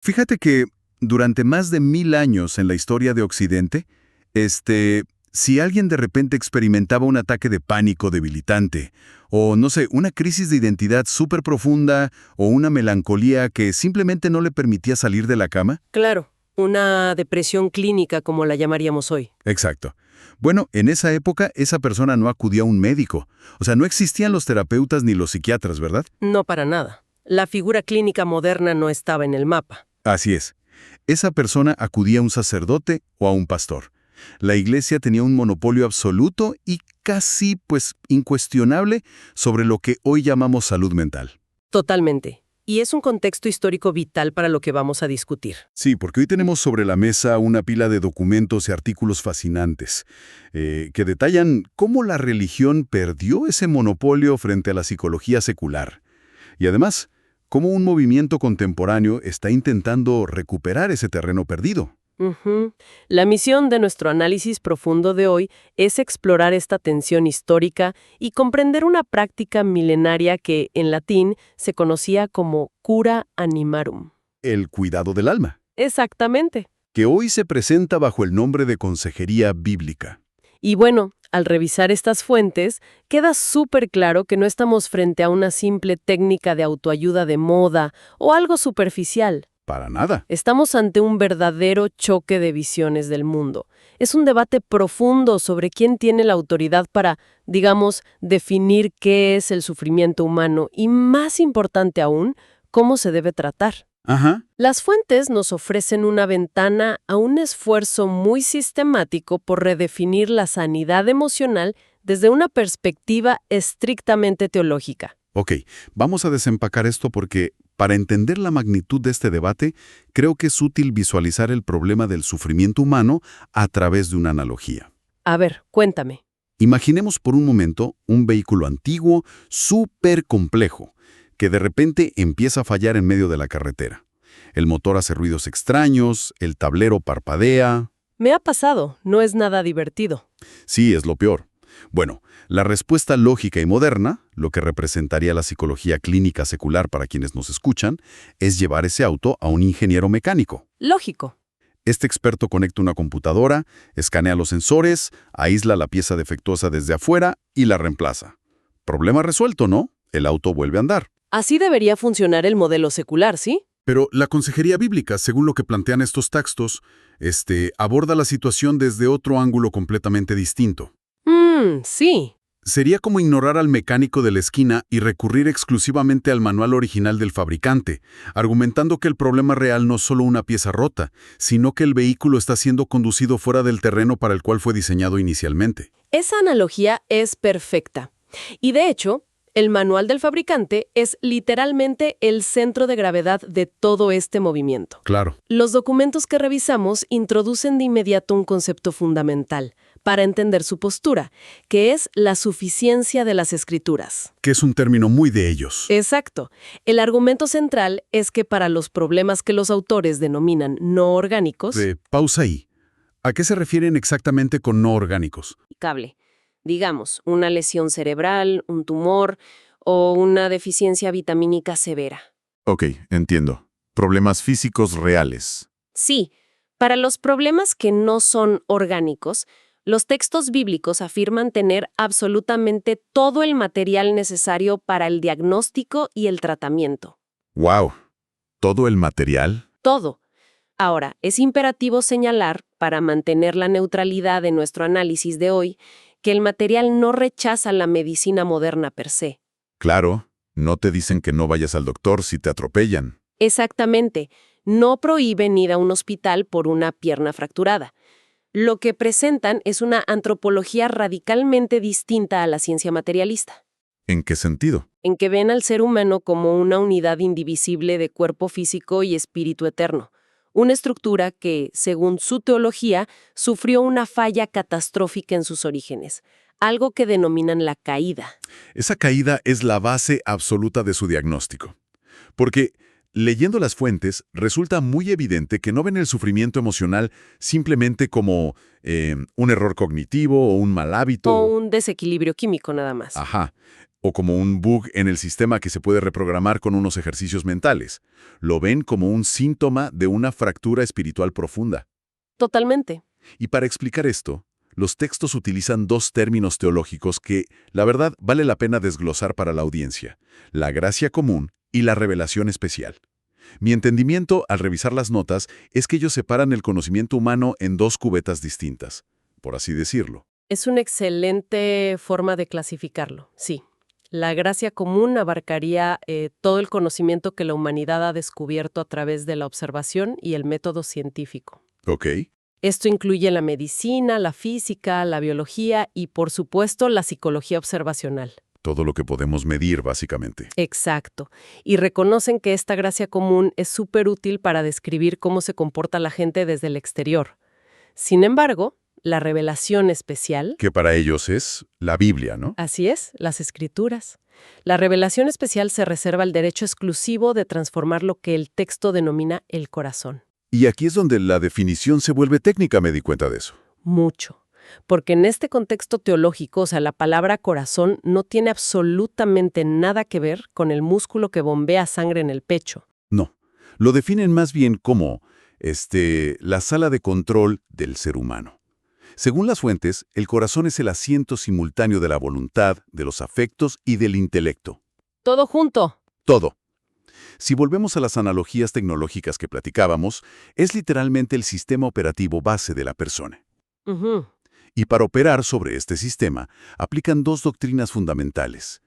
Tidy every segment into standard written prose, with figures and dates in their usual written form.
Fíjate que durante más de 1000 años en la historia de Occidente, si alguien de repente experimentaba un ataque de pánico debilitante, o no sé, una crisis de identidad súper profunda, o una melancolía que simplemente no le permitía salir de la cama. Claro, una depresión clínica como la llamaríamos hoy. Exacto. Bueno, en esa época esa persona no acudía a un médico. O sea, no existían los terapeutas ni los psiquiatras, ¿verdad? No para nada. La figura clínica moderna no estaba en el mapa. Así es. Esa persona acudía a un sacerdote o a un pastor. La iglesia tenía un monopolio absoluto y casi, incuestionable sobre lo que hoy llamamos salud mental. Totalmente. Y es un contexto histórico vital para lo que vamos a discutir. Sí, porque hoy tenemos sobre la mesa una pila de documentos y artículos fascinantes que detallan cómo la religión perdió ese monopolio frente a la psicología secular. Y además, cómo un movimiento contemporáneo está intentando recuperar ese terreno perdido. Ujú. La misión de nuestro análisis profundo de hoy es explorar esta tensión histórica y comprender una práctica milenaria que, en latín, se conocía como cura animarum. El cuidado del alma, Exactamente. que hoy se presenta bajo el nombre de consejería bíblica. Y bueno, al revisar estas fuentes, queda súper claro que no estamos frente a una simple técnica de autoayuda de moda o algo superficial. Para nada. Estamos ante un verdadero choque de visiones del mundo. Es un debate profundo sobre quién tiene la autoridad para, digamos, definir qué es el sufrimiento humano y, más importante aún, cómo se debe tratar. Ajá. Las fuentes nos ofrecen una ventana a un esfuerzo muy sistemático por redefinir la sanidad emocional desde una perspectiva estrictamente teológica. Ok, vamos a desempacar esto porque para entender la magnitud de este debate, creo que es útil visualizar el problema del sufrimiento humano a través de una analogía. A ver, cuéntame. Imaginemos por un momento un vehículo antiguo, súper complejo, que de repente empieza a fallar en medio de la carretera. El motor hace ruidos extraños, el tablero parpadea. Me ha pasado, no es nada divertido. Sí, es lo peor. Bueno, la respuesta lógica y moderna, lo que representaría la psicología clínica secular para quienes nos escuchan, es llevar ese auto a un ingeniero mecánico. Lógico. Este experto conecta una computadora, escanea los sensores, aísla la pieza defectuosa desde afuera y la reemplaza. Problema resuelto, ¿no? El auto vuelve a andar. Así debería funcionar el modelo secular, ¿sí? Pero la consejería bíblica, según lo que plantean estos textos, aborda la situación desde otro ángulo completamente distinto. Sí. Sería como ignorar al mecánico de la esquina y recurrir exclusivamente al manual original del fabricante, argumentando que el problema real no es solo una pieza rota, sino que el vehículo está siendo conducido fuera del terreno para el cual fue diseñado inicialmente. Esa analogía es perfecta. Y de hecho, el manual del fabricante es literalmente el centro de gravedad de todo este movimiento. Claro. Los documentos que revisamos introducen de inmediato un concepto fundamental para entender su postura, que es la suficiencia de las escrituras. Que es un término muy de ellos. Exacto. El argumento central es que para los problemas que los autores denominan no orgánicos, Pausa ahí. ¿A qué se refieren exactamente con no orgánicos? cable, digamos, una lesión cerebral, un tumor o una deficiencia vitamínica severa. Ok, entiendo. Problemas físicos reales. Sí, para los problemas que no son orgánicos, los textos bíblicos afirman tener absolutamente todo el material necesario para el diagnóstico y el tratamiento. ¡Wow! ¿Todo el material? Todo. Ahora, es imperativo señalar, para mantener la neutralidad de nuestro análisis de hoy, que el material no rechaza la medicina moderna per se. Claro, no te dicen que no vayas al doctor si te atropellan. Exactamente. No prohíben ir a un hospital por una pierna fracturada. Lo que presentan es una antropología radicalmente distinta a la ciencia materialista, ¿En qué sentido? en que ven al ser humano como una unidad indivisible de cuerpo físico y espíritu eterno, una estructura que, según su teología, sufrió una falla catastrófica en sus orígenes, algo que denominan la caída. Esa caída es la base absoluta de su diagnóstico. Porque, leyendo las fuentes, resulta muy evidente que no ven el sufrimiento emocional simplemente como un error cognitivo o un mal hábito. O un desequilibrio químico nada más. Ajá. o como un bug en el sistema que se puede reprogramar con unos ejercicios mentales. Lo ven como un síntoma de una fractura espiritual profunda. Totalmente. Y para explicar esto, los textos utilizan dos términos teológicos que, la verdad, vale la pena desglosar para la audiencia: la gracia común y la revelación especial. Mi entendimiento, al revisar las notas, es que ellos separan el conocimiento humano en dos cubetas distintas, por así decirlo. Es una excelente forma de clasificarlo, sí. La gracia común abarcaría todo el conocimiento que la humanidad ha descubierto a través de la observación y el método científico. ¿Ok? Esto incluye la medicina, la física, la biología y, por supuesto, la psicología observacional. Todo lo que podemos medir, básicamente. Exacto. Y reconocen que esta gracia común es súper útil para describir cómo se comporta la gente desde el exterior. Sin embargo, la revelación especial, Que para ellos es la Biblia, ¿no? así es, las escrituras. La revelación especial se reserva el derecho exclusivo de transformar lo que el texto denomina el corazón. Y aquí es donde la definición se vuelve técnica, me di cuenta de eso. Mucho. Porque en este contexto teológico, o sea, la palabra corazón no tiene absolutamente nada que ver con el músculo que bombea sangre en el pecho. No, lo definen más bien como, la sala de control del ser humano. Según las fuentes, el corazón es el asiento simultáneo de la voluntad, de los afectos y del intelecto. Todo junto. Todo. Si volvemos a las analogías tecnológicas que platicábamos, es literalmente el sistema operativo base de la persona. Ujú. Y para operar sobre este sistema, aplican dos doctrinas fundamentales.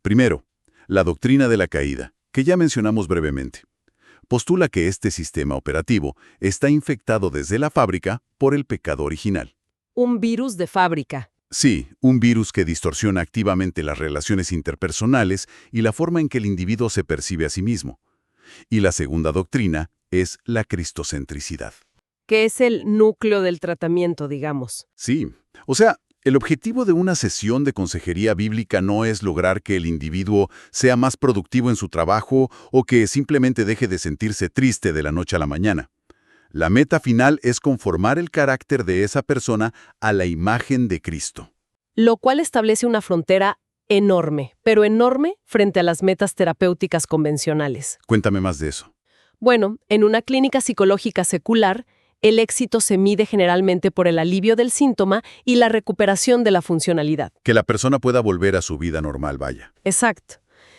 Primero, la doctrina de la caída, que ya mencionamos brevemente. Postula que este sistema operativo está infectado desde la fábrica por el pecado original. Un virus de fábrica. Sí, un virus que distorsiona activamente las relaciones interpersonales y la forma en que el individuo se percibe a sí mismo. Y la segunda doctrina es la cristocentricidad. Que es el núcleo del tratamiento, digamos. Sí, o sea, el objetivo de una sesión de consejería bíblica no es lograr que el individuo sea más productivo en su trabajo o que simplemente deje de sentirse triste de la noche a la mañana. La meta final es conformar el carácter de esa persona a la imagen de Cristo. Lo cual establece una frontera enorme, pero enorme frente a las metas terapéuticas convencionales. Cuéntame más de eso. Bueno, en una clínica psicológica secular, el éxito se mide generalmente por el alivio del síntoma y la recuperación de la funcionalidad. Que la persona pueda volver a su vida normal, vaya. Exacto.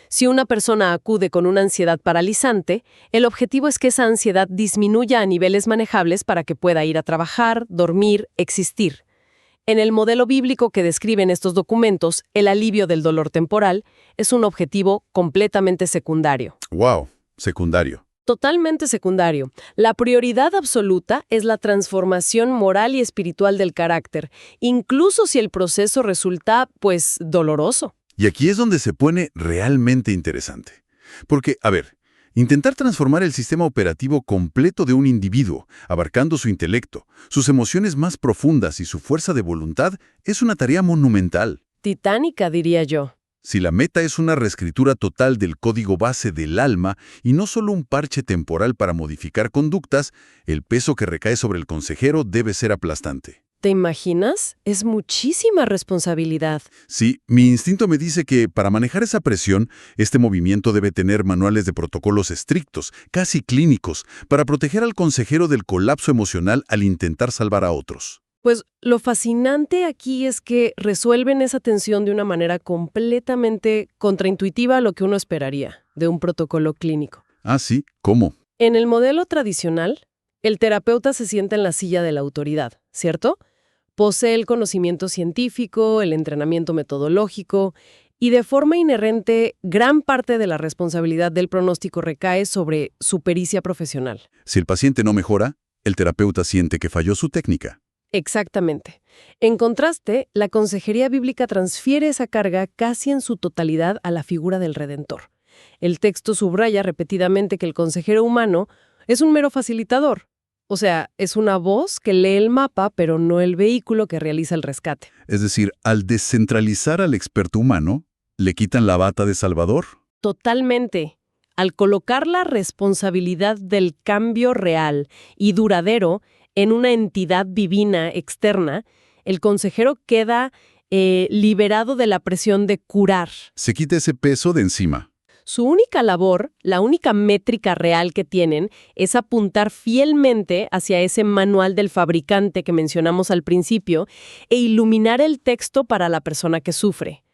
Si una persona acude con una ansiedad paralizante, el objetivo es que esa ansiedad disminuya a niveles manejables para que pueda ir a trabajar, dormir, existir. En el modelo bíblico que describen estos documentos, el alivio del dolor temporal es un objetivo completamente secundario. ¡Wow! Secundario. Totalmente secundario. La prioridad absoluta es la transformación moral y espiritual del carácter, incluso si el proceso resulta, doloroso. Y aquí es donde se pone realmente interesante. Porque, a ver, intentar transformar el sistema operativo completo de un individuo, abarcando su intelecto, sus emociones más profundas y su fuerza de voluntad, es una tarea monumental. Titánica, diría yo. Si la meta es una reescritura total del código base del alma y no solo un parche temporal para modificar conductas, el peso que recae sobre el consejero debe ser aplastante. ¿Te imaginas? Es muchísima responsabilidad. Sí, mi instinto me dice que para manejar esa presión, este movimiento debe tener manuales de protocolos estrictos, casi clínicos, para proteger al consejero del colapso emocional al intentar salvar a otros. Pues lo fascinante aquí es que resuelven esa tensión de una manera completamente contraintuitiva a lo que uno esperaría de un protocolo clínico. Ah, sí, ¿cómo? En el modelo tradicional, el terapeuta se sienta en la silla de la autoridad, ¿cierto? Posee el conocimiento científico, el entrenamiento metodológico y de forma inherente gran parte de la responsabilidad del pronóstico recae sobre su pericia profesional. Si el paciente no mejora, el terapeuta siente que falló su técnica. Exactamente. En contraste, la consejería bíblica transfiere esa carga casi en su totalidad a la figura del Redentor. El texto subraya repetidamente que el consejero humano es un mero facilitador. O sea, es una voz que lee el mapa, pero no el vehículo que realiza el rescate. Es decir, al descentralizar al experto humano, ¿le quitan la bata de salvador? Totalmente. Al colocar la responsabilidad del cambio real y duradero en una entidad divina externa, el consejero queda liberado de la presión de curar. Se quita ese peso de encima. Su única labor, la única métrica real que tienen, es apuntar fielmente hacia ese manual del fabricante que mencionamos al principio e iluminar el texto para la persona que sufre.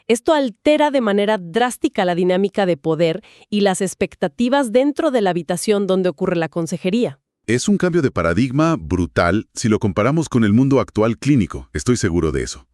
Esto altera de manera drástica la dinámica de poder y las expectativas dentro de la habitación donde ocurre la consejería. Es un cambio de paradigma brutal si lo comparamos con el mundo actual clínico, estoy seguro de eso.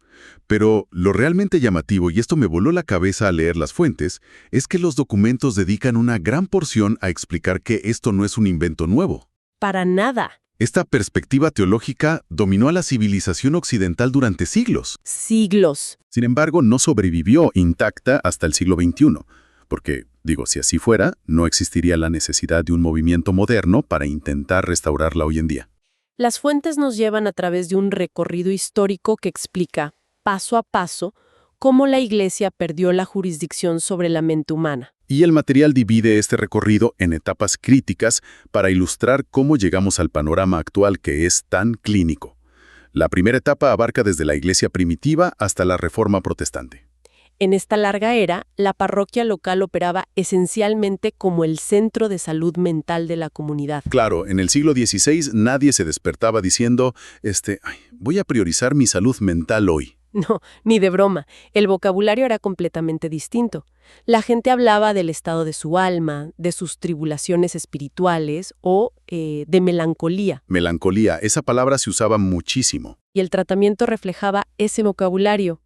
Pero lo realmente llamativo, y esto me voló la cabeza al leer las fuentes, es que los documentos dedican una gran porción a explicar que esto no es un invento nuevo. Para nada. Esta perspectiva teológica dominó a la civilización occidental durante siglos. Siglos. Sin embargo, no sobrevivió intacta hasta el siglo XXI, porque, si así fuera, no existiría la necesidad de un movimiento moderno para intentar restaurarla hoy en día. Las fuentes nos llevan a través de un recorrido histórico que explica, paso a paso, cómo la Iglesia perdió la jurisdicción sobre la mente humana. Y el material divide este recorrido en etapas críticas para ilustrar cómo llegamos al panorama actual que es tan clínico. La primera etapa abarca desde la Iglesia primitiva hasta la Reforma protestante. En esta larga era, la parroquia local operaba esencialmente como el centro de salud mental de la comunidad. Claro, en el siglo XVI nadie se despertaba diciendo, voy a priorizar mi salud mental hoy. No, ni de broma. El vocabulario era completamente distinto. La gente hablaba del estado de su alma, de sus tribulaciones espirituales o de melancolía. Melancolía, esa palabra se usaba muchísimo. Y el tratamiento reflejaba ese vocabulario.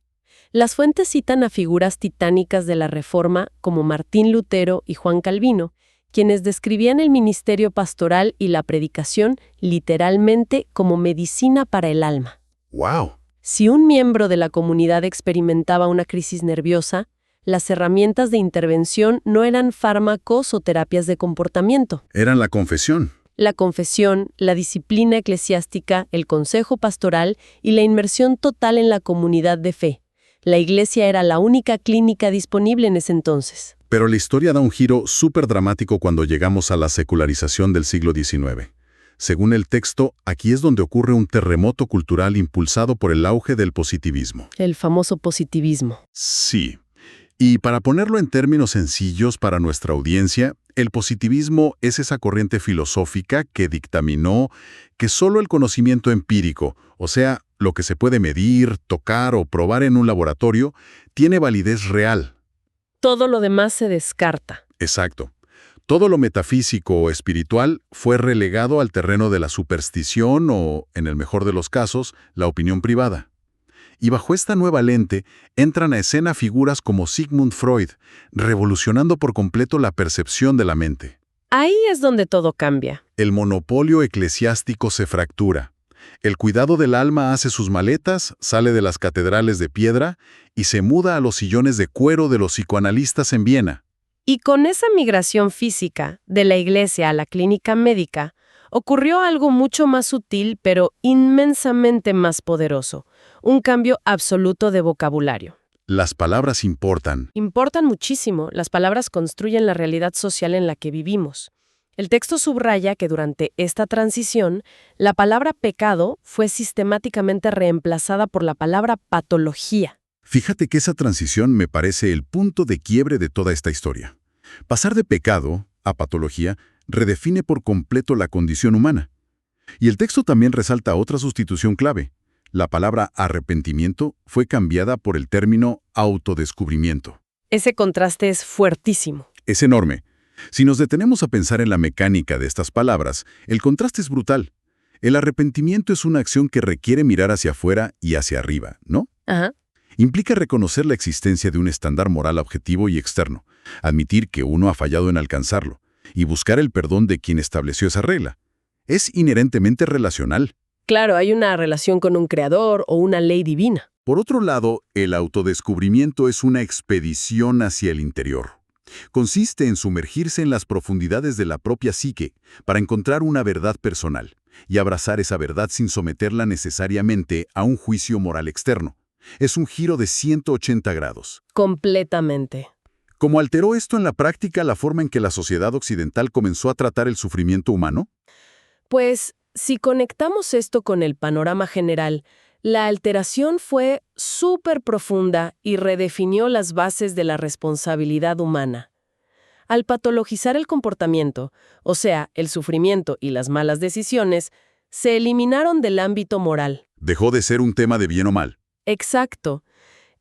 Las fuentes citan a figuras titánicas de la Reforma como Martín Lutero y Juan Calvino, quienes describían el ministerio pastoral y la predicación literalmente como medicina para el alma. ¡Wow! Si un miembro de la comunidad experimentaba una crisis nerviosa, las herramientas de intervención no eran fármacos o terapias de comportamiento. Eran la confesión. La confesión, la disciplina eclesiástica, el consejo pastoral y la inmersión total en la comunidad de fe. La Iglesia era la única clínica disponible en ese entonces. Pero la historia da un giro súper dramático cuando llegamos a la secularización del siglo XIX. Según el texto, aquí es donde ocurre un terremoto cultural impulsado por el auge del positivismo. El famoso positivismo. Sí. Y para ponerlo en términos sencillos para nuestra audiencia, el positivismo es esa corriente filosófica que dictaminó que solo el conocimiento empírico, o sea, lo que se puede medir, tocar o probar en un laboratorio, tiene validez real. Todo lo demás se descarta. Exacto. Todo lo metafísico o espiritual fue relegado al terreno de la superstición o, en el mejor de los casos, la opinión privada. Y bajo esta nueva lente entran a escena figuras como Sigmund Freud, revolucionando por completo la percepción de la mente. Ahí es donde todo cambia. El monopolio eclesiástico se fractura. El cuidado del alma hace sus maletas, sale de las catedrales de piedra y se muda a los sillones de cuero de los psicoanalistas en Viena. Y con esa migración física de la Iglesia a la clínica médica, ocurrió algo mucho más sutil, pero inmensamente más poderoso. Un cambio absoluto de vocabulario. Las palabras importan. Importan muchísimo. Las palabras construyen la realidad social en la que vivimos. El texto subraya que durante esta transición, la palabra pecado fue sistemáticamente reemplazada por la palabra patología. Fíjate que esa transición me parece el punto de quiebre de toda esta historia. Pasar de pecado a patología redefine por completo la condición humana. Y el texto también resalta otra sustitución clave. La palabra arrepentimiento fue cambiada por el término autodescubrimiento. Ese contraste es fuertísimo. Es enorme. Si nos detenemos a pensar en la mecánica de estas palabras, el contraste es brutal. El arrepentimiento es una acción que requiere mirar hacia afuera y hacia arriba, ¿no? Ajá. Implica reconocer la existencia de un estándar moral objetivo y externo, admitir que uno ha fallado en alcanzarlo, y buscar el perdón de quien estableció esa regla. Es inherentemente relacional. Claro, hay una relación con un creador o una ley divina. Por otro lado, el autodescubrimiento es una expedición hacia el interior. Consiste en sumergirse en las profundidades de la propia psique para encontrar una verdad personal y abrazar esa verdad sin someterla necesariamente a un juicio moral externo. Es un giro de 180 grados. Completamente. ¿Cómo alteró esto en la práctica la forma en que la sociedad occidental comenzó a tratar el sufrimiento humano? Pues, si conectamos esto con el panorama general, La alteración fue súper profunda y redefinió las bases de la responsabilidad humana. Al patologizar el comportamiento, o sea, el sufrimiento y las malas decisiones, se eliminaron del ámbito moral. Dejó de ser un tema de bien o mal. Exacto.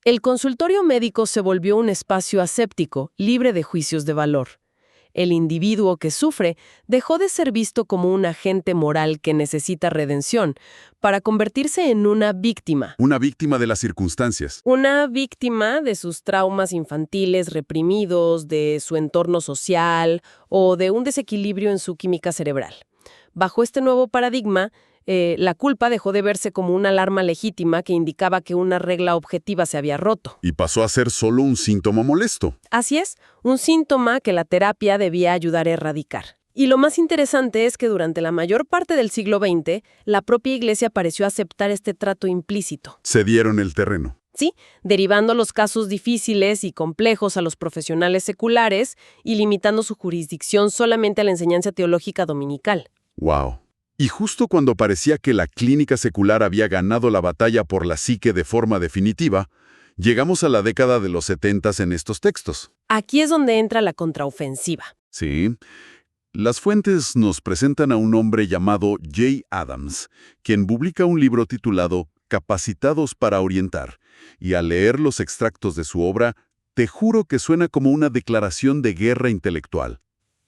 El consultorio médico se volvió un espacio aséptico, libre de juicios de valor. El individuo que sufre dejó de ser visto como un agente moral que necesita redención, para convertirse en una víctima. Una víctima de las circunstancias. Una víctima de sus traumas infantiles reprimidos, de su entorno social o de un desequilibrio en su química cerebral. Bajo este nuevo paradigma, la culpa dejó de verse como una alarma legítima que indicaba que una regla objetiva se había roto. Y pasó a ser solo un síntoma molesto. Así es, un síntoma que la terapia debía ayudar a erradicar. Y lo más interesante es que durante la mayor parte del siglo XX, la propia Iglesia pareció aceptar este trato implícito. Cedieron el terreno. Sí, derivando los casos difíciles y complejos a los profesionales seculares y limitando su jurisdicción solamente a la enseñanza teológica dominical. ¡Wow! Y justo cuando parecía que la clínica secular había ganado la batalla por la psique de forma definitiva, llegamos a la década de los 70 en estos textos. Aquí es donde entra la contraofensiva. Sí. Las fuentes nos presentan a un hombre llamado Jay Adams, quien publica un libro titulado Capacitados para orientar, y al leer los extractos de su obra, te juro que suena como una declaración de guerra intelectual.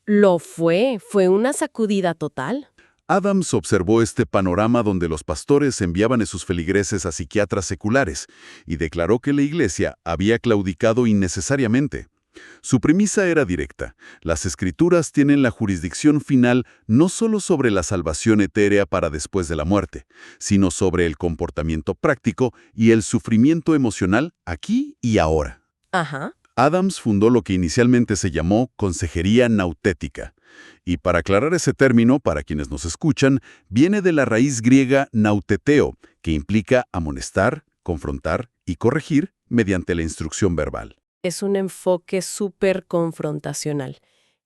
Lo fue una sacudida total. Adams observó este panorama donde los pastores enviaban a sus feligreses a psiquiatras seculares y declaró que la Iglesia había claudicado innecesariamente. Su premisa era directa: las Escrituras tienen la jurisdicción final no solo sobre la salvación etérea para después de la muerte, sino sobre el comportamiento práctico y el sufrimiento emocional aquí y ahora. Ajá. Adams fundó lo que inicialmente se llamó consejería nautética. Y para aclarar ese término, para quienes nos escuchan, viene de la raíz griega nauteteo, que implica amonestar, confrontar y corregir mediante la instrucción verbal. Es un enfoque súper confrontacional.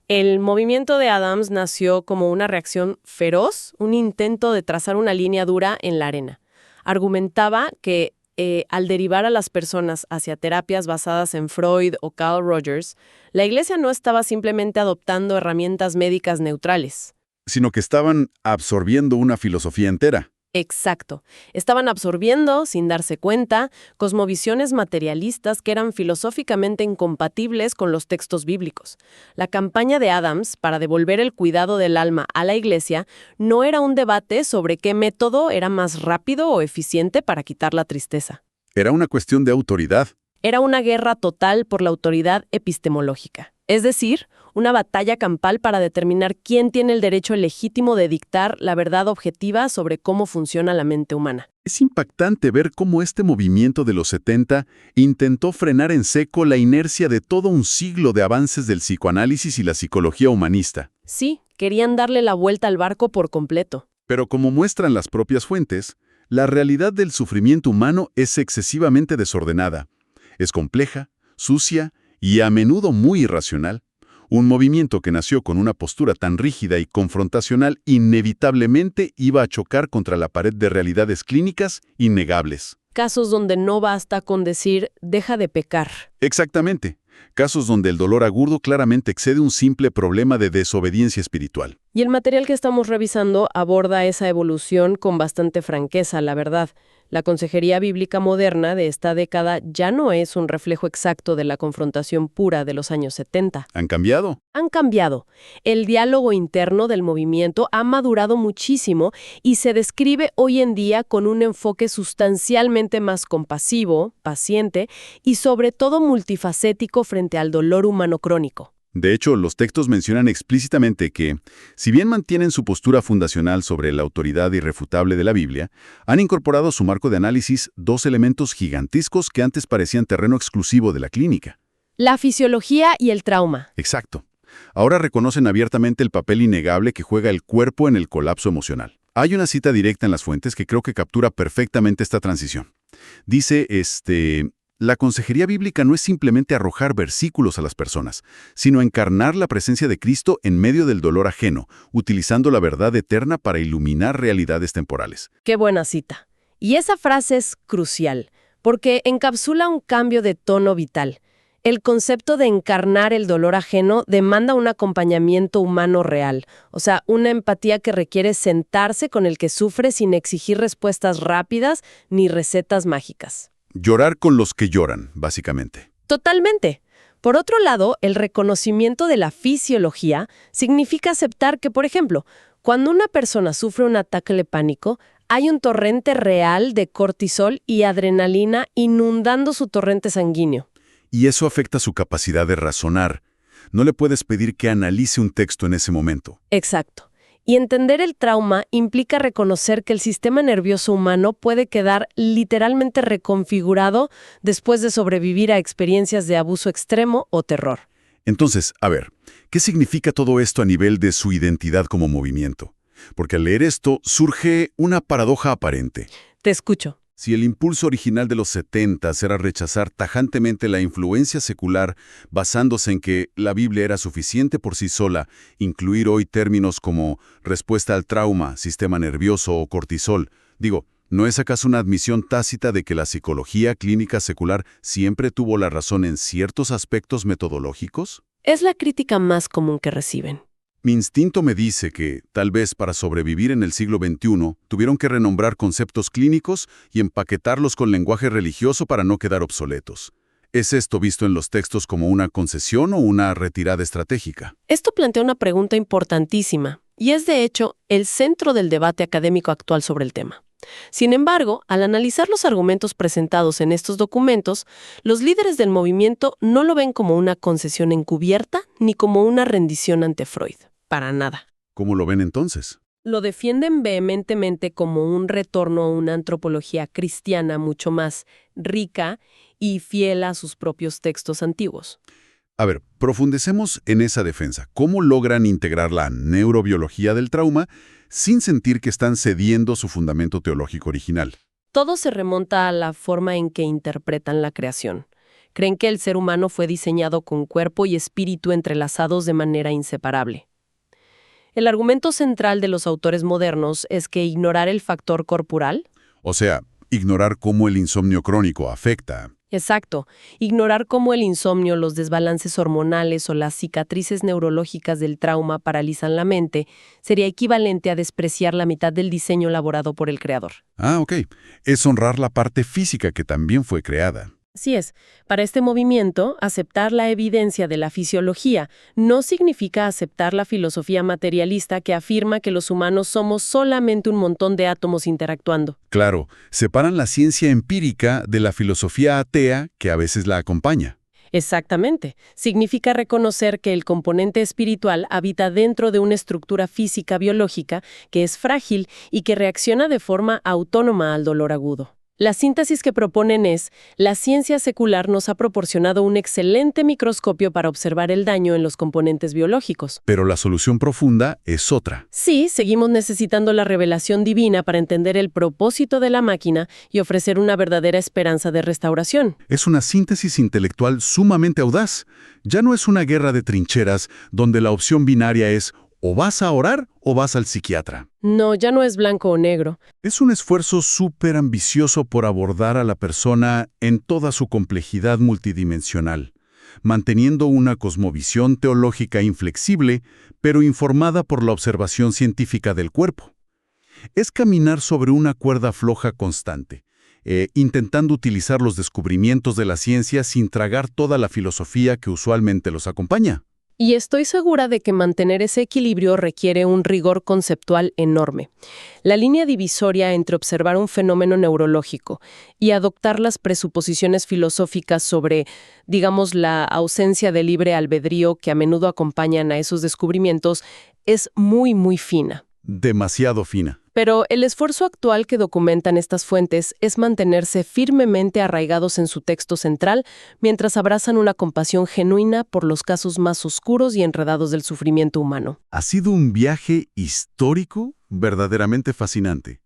El movimiento de Adams nació como una reacción feroz, un intento de trazar una línea dura en la arena. Argumentaba que al derivar a las personas hacia terapias basadas en Freud o Carl Rogers, la Iglesia no estaba simplemente adoptando herramientas médicas neutrales. Sino que estaban absorbiendo una filosofía entera. Exacto. Estaban absorbiendo, sin darse cuenta, cosmovisiones materialistas que eran filosóficamente incompatibles con los textos bíblicos. La campaña de Adams para devolver el cuidado del alma a la Iglesia no era un debate sobre qué método era más rápido o eficiente para quitar la tristeza. Era una cuestión de autoridad. Era una guerra total por la autoridad epistemológica. Es decir, una batalla campal para determinar quién tiene el derecho legítimo de dictar la verdad objetiva sobre cómo funciona la mente humana. Es impactante ver cómo este movimiento de los 70 intentó frenar en seco la inercia de todo un siglo de avances del psicoanálisis y la psicología humanista. Sí, querían darle la vuelta al barco por completo. Pero como muestran las propias fuentes, la realidad del sufrimiento humano es excesivamente desordenada. Es compleja, sucia y a menudo muy irracional. Un movimiento que nació con una postura tan rígida y confrontacional inevitablemente iba a chocar contra la pared de realidades clínicas innegables. Casos donde no basta con decir, deja de pecar. Exactamente. Casos donde el dolor agudo claramente excede un simple problema de desobediencia espiritual. Y el material que estamos revisando aborda esa evolución con bastante franqueza, la verdad. La consejería bíblica moderna de esta década ya no es un reflejo exacto de la confrontación pura de los años 70. ¿Han cambiado? Han cambiado. El diálogo interno del movimiento ha madurado muchísimo y se describe hoy en día con un enfoque sustancialmente más compasivo, paciente y sobre todo multifacético frente al dolor humano crónico. De hecho, los textos mencionan explícitamente que, si bien mantienen su postura fundacional sobre la autoridad irrefutable de la Biblia, han incorporado a su marco de análisis dos elementos gigantescos que antes parecían terreno exclusivo de la clínica. La fisiología y el trauma. Exacto. Ahora reconocen abiertamente el papel innegable que juega el cuerpo en el colapso emocional. Hay una cita directa en las fuentes que creo que captura perfectamente esta transición. Dice, la consejería bíblica no es simplemente arrojar versículos a las personas, sino encarnar la presencia de Cristo en medio del dolor ajeno, utilizando la verdad eterna para iluminar realidades temporales. Qué buena cita. Y esa frase es crucial, porque encapsula un cambio de tono vital. El concepto de encarnar el dolor ajeno demanda un acompañamiento humano real, o sea, una empatía que requiere sentarse con el que sufre sin exigir respuestas rápidas ni recetas mágicas. Llorar con los que lloran, básicamente. Totalmente. Por otro lado, el reconocimiento de la fisiología significa aceptar que, por ejemplo, cuando una persona sufre un ataque de pánico, hay un torrente real de cortisol y adrenalina inundando su torrente sanguíneo. Y eso afecta su capacidad de razonar. No le puedes pedir que analice un texto en ese momento. Exacto. Y entender el trauma implica reconocer que el sistema nervioso humano puede quedar literalmente reconfigurado después de sobrevivir a experiencias de abuso extremo o terror. Entonces, a ver, ¿qué significa todo esto a nivel de su identidad como movimiento? Porque al leer esto surge una paradoja aparente. Te escucho. Si el impulso original de los 70 era rechazar tajantemente la influencia secular, basándose en que la Biblia era suficiente por sí sola, incluir hoy términos como respuesta al trauma, sistema nervioso o cortisol, ¿no es acaso una admisión tácita de que la psicología clínica secular siempre tuvo la razón en ciertos aspectos metodológicos? Es la crítica más común que reciben. Mi instinto me dice que, tal vez para sobrevivir en el siglo XXI, tuvieron que renombrar conceptos clínicos y empaquetarlos con lenguaje religioso para no quedar obsoletos. ¿Es esto visto en los textos como una concesión o una retirada estratégica? Esto plantea una pregunta importantísima, y es de hecho el centro del debate académico actual sobre el tema. Sin embargo, al analizar los argumentos presentados en estos documentos, los líderes del movimiento no lo ven como una concesión encubierta ni como una rendición ante Freud. Para nada. ¿Cómo lo ven entonces? Lo defienden vehementemente como un retorno a una antropología cristiana mucho más rica y fiel a sus propios textos antiguos. A ver, profundicemos en esa defensa. ¿Cómo logran integrar la neurobiología del trauma sin sentir que están cediendo su fundamento teológico original? Todo se remonta a la forma en que interpretan la creación. Creen que el ser humano fue diseñado con cuerpo y espíritu entrelazados de manera inseparable. El argumento central de los autores modernos es que ignorar el factor corporal, O sea, ignorar cómo el insomnio crónico afecta. exacto, ignorar cómo el insomnio, los desbalances hormonales o las cicatrices neurológicas del trauma paralizan la mente, sería equivalente a despreciar la mitad del diseño elaborado por el creador. Ah, ok. Es honrar la parte física que también fue creada. Así es, para este movimiento, aceptar la evidencia de la fisiología no significa aceptar la filosofía materialista que afirma que los humanos somos solamente un montón de átomos interactuando. Claro, separan la ciencia empírica de la filosofía atea que a veces la acompaña. Exactamente. Significa reconocer que el componente espiritual habita dentro de una estructura física biológica que es frágil y que reacciona de forma autónoma al dolor agudo. La síntesis que proponen es, la ciencia secular nos ha proporcionado un excelente microscopio para observar el daño en los componentes biológicos. Pero la solución profunda es otra. Sí, seguimos necesitando la revelación divina para entender el propósito de la máquina y ofrecer una verdadera esperanza de restauración. Es una síntesis intelectual sumamente audaz. Ya no es una guerra de trincheras donde la opción binaria es o vas a orar o vas al psiquiatra. No, ya no es blanco o negro. Es un esfuerzo súper ambicioso por abordar a la persona en toda su complejidad multidimensional, manteniendo una cosmovisión teológica inflexible, pero informada por la observación científica del cuerpo. Es caminar sobre una cuerda floja constante, intentando utilizar los descubrimientos de la ciencia sin tragar toda la filosofía que usualmente los acompaña. Y estoy segura de que mantener ese equilibrio requiere un rigor conceptual enorme. La línea divisoria entre observar un fenómeno neurológico y adoptar las presuposiciones filosóficas sobre, digamos, la ausencia de libre albedrío que a menudo acompañan a esos descubrimientos es muy, muy fina. Demasiado fina. Pero el esfuerzo actual que documentan estas fuentes es mantenerse firmemente arraigados en su texto central mientras abrazan una compasión genuina por los casos más oscuros y enredados del sufrimiento humano. Ha sido un viaje histórico verdaderamente fascinante.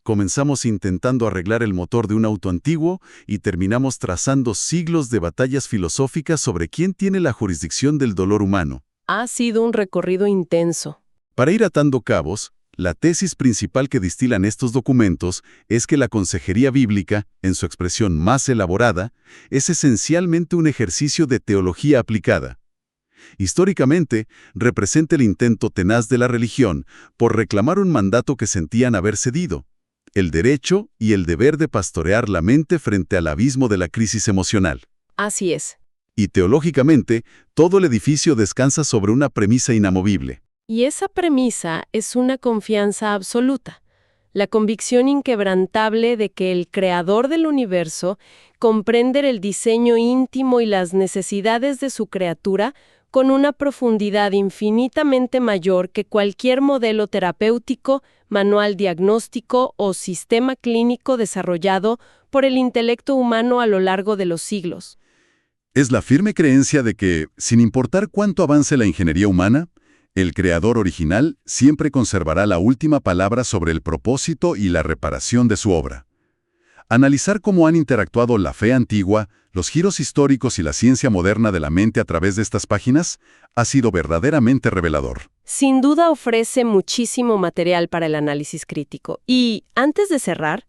Comenzamos intentando arreglar el motor de un auto antiguo y terminamos trazando siglos de batallas filosóficas sobre quién tiene la jurisdicción del dolor humano. Ha sido un recorrido intenso. Para ir atando cabos, La tesis principal que distilan estos documentos es que la consejería bíblica, en su expresión más elaborada, es esencialmente un ejercicio de teología aplicada. Históricamente, representa el intento tenaz de la religión por reclamar un mandato que sentían haber cedido, el derecho y el deber de pastorear la mente frente al abismo de la crisis emocional. Así es. Y teológicamente, todo el edificio descansa sobre una premisa inamovible. Y esa premisa es una confianza absoluta, la convicción inquebrantable de que el creador del universo comprende el diseño íntimo y las necesidades de su criatura con una profundidad infinitamente mayor que cualquier modelo terapéutico, manual diagnóstico o sistema clínico desarrollado por el intelecto humano a lo largo de los siglos. Es la firme creencia de que, sin importar cuánto avance la ingeniería humana, el creador original siempre conservará la última palabra sobre el propósito y la reparación de su obra. Analizar cómo han interactuado la fe antigua, los giros históricos y la ciencia moderna de la mente a través de estas páginas ha sido verdaderamente revelador. Sin duda ofrece muchísimo material para el análisis crítico. Y, antes de cerrar,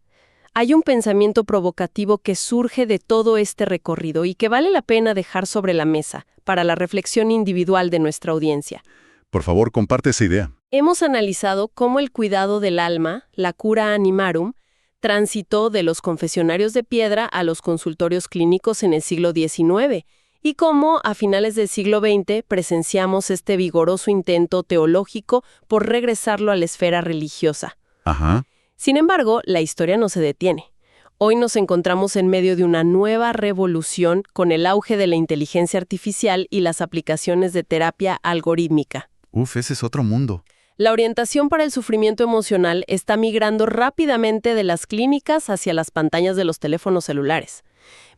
hay un pensamiento provocativo que surge de todo este recorrido y que vale la pena dejar sobre la mesa para la reflexión individual de nuestra audiencia. Por favor, comparte esa idea. Hemos analizado cómo el cuidado del alma, la cura animarum, transitó de los confesionarios de piedra a los consultorios clínicos en el siglo XIX y cómo, a finales del siglo XX, presenciamos este vigoroso intento teológico por regresarlo a la esfera religiosa. Ajá. Sin embargo, la historia no se detiene. Hoy nos encontramos en medio de una nueva revolución con el auge de la inteligencia artificial y las aplicaciones de terapia algorítmica. Ese es otro mundo. La orientación para el sufrimiento emocional está migrando rápidamente de las clínicas hacia las pantallas de los teléfonos celulares.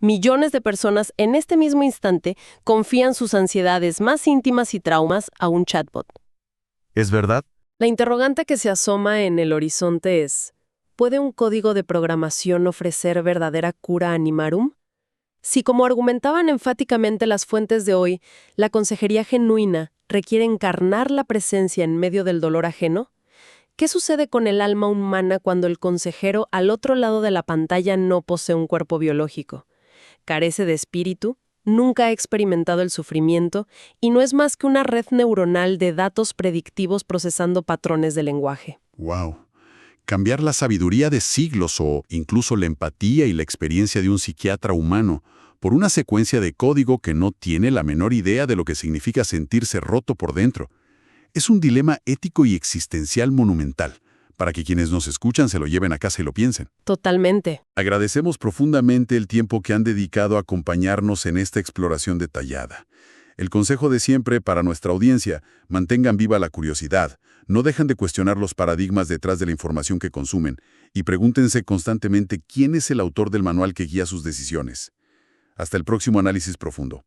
Millones de personas en este mismo instante confían sus ansiedades más íntimas y traumas a un chatbot. ¿Es verdad? La interrogante que se asoma en el horizonte es: ¿puede un código de programación ofrecer verdadera cura animarum? Si, como argumentaban enfáticamente las fuentes de hoy, la consejería genuina requiere encarnar la presencia en medio del dolor ajeno, ¿qué sucede con el alma humana cuando el consejero al otro lado de la pantalla no posee un cuerpo biológico? Carece de espíritu, nunca ha experimentado el sufrimiento y no es más que una red neuronal de datos predictivos procesando patrones de lenguaje. ¡Wow! Cambiar la sabiduría de siglos o incluso la empatía y la experiencia de un psiquiatra humano por una secuencia de código que no tiene la menor idea de lo que significa sentirse roto por dentro. Es un dilema ético y existencial monumental, para que quienes nos escuchan se lo lleven a casa y lo piensen. Totalmente. Agradecemos profundamente el tiempo que han dedicado a acompañarnos en esta exploración detallada. El consejo de siempre para nuestra audiencia: mantengan viva la curiosidad, no dejen de cuestionar los paradigmas detrás de la información que consumen y pregúntense constantemente quién es el autor del manual que guía sus decisiones. Hasta el próximo análisis profundo.